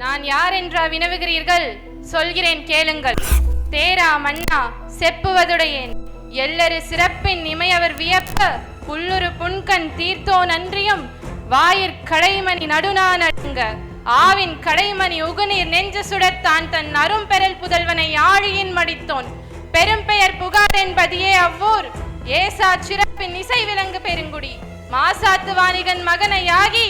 நான் யார் என்றா வினவுகிறீர்கள்? சொல்கிறேன் கேளுங்கள். தேரா மன்னா செப்புவதுடையேன் எல்லரு சிறப்பின் இமையவர் வியப்ப புல்லுரு புன்கண் தீர்த்தோ நன்றியும் வாயிற் கடைமணி நடுநா நடுங்க ஆவின் கடைமணி உகுநீர் நெஞ்சு சுடத்தான் தன் அரும்பெறல் புதல்வனை ஆழியின் மடித்தோன் பெரும்பெயர் புகார் என்பதியே அவ்வூர் ஏசா சிறப்பின் இசை விலங்கு பெருங்குடி மாசாத்து வாணிகன் மகனையாகி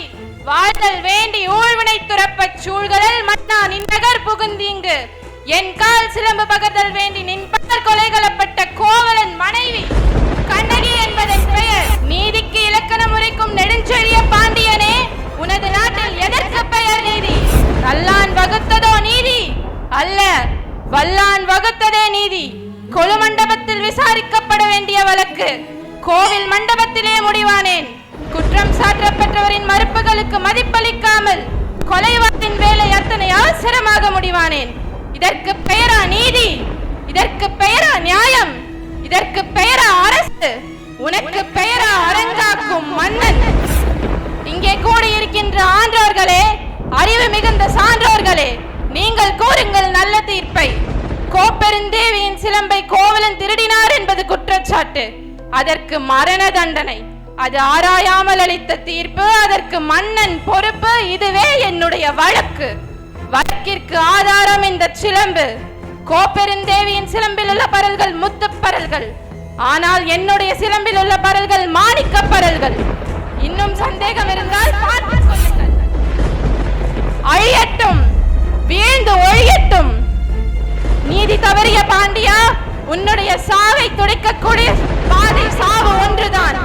வாழ்தல் வேண்டி ஊழ்வினை துறப்பச் சூழ்களல் மன்னா நின்னகர் புகுந்தீங்கு என் கால் சிலம்பு பகர்தல் வேண்டி நின்பர் கொலைகளப்பட்ட கோவலன் மனைவி கண்ணகி என்பதன் பெயர். நீதிக்கு இலக்கணம் உரைக்கும் நெடுஞ்செழிய பாண்டியனே, உனது நாட்டில் எதற்கு பெயர் நீதி? நல்லான் வகுத்ததோ நீதி? அல்ல, வல்லான் வகுத்ததே நீதி. கொலு மண்டபத்தில் விசாரிக்கப்பட வேண்டிய வழக்கு கோவில் மண்டபத்திலே முடிவானேன். குற்றம் சாற்றப்பட்டவரின் மறுப்புகளுக்கு மதிப்பளிக்காமல் கொலைவாளின் வேலை அத்தனை அவசரமாக முடிவானேன். இதற்கு பெயரா நீதி? இதற்கு பெயரா நியாயம்? இதற்கு பெயரா அரசு? உனக்கு பெயரா அரங்காக்கும் மன்னன்? இங்கே கூடியிருக்கின்ற ஆன்றோர்களே, அறிவு மிகுந்த சான்றோர்களே, நீங்கள் கூறுங்கள் நல்ல தீர்ப்பை. கோப்பெருந்தேவியின் சிலம்பை கோவலன் திருடினார் என்பது குற்றச்சாட்டு, அதற்கு மரண தண்டனை. அது ஆராயாமல் அளித்த தீர்ப்பு, அதற்கு மன்னன் பொறுப்பு. இதுவே என்னுடைய வழக்கு. வழக்கிற்கு ஆதாரம் இந்த சிலம்பு. கோப்பெருந்தேவியின் சிலம்பில் உள்ள பரல்கள் முத்துப் பரல்கள், ஆனால் என்னுடைய சிலம்பில் உள்ள பரல்கள் மாணிக்க பரல்கள். இன்னும் சந்தேகம் இருந்தால் பார்த்துக் கொள்ளுங்கள். அழியட்டும், வீழ்ந்து ஒழியட்டும். நீதி தவறிய பாண்டியா, உன்னுடைய சாவை துடைக்கக்கூடிய பாதை சாவு ஒன்றுதான்.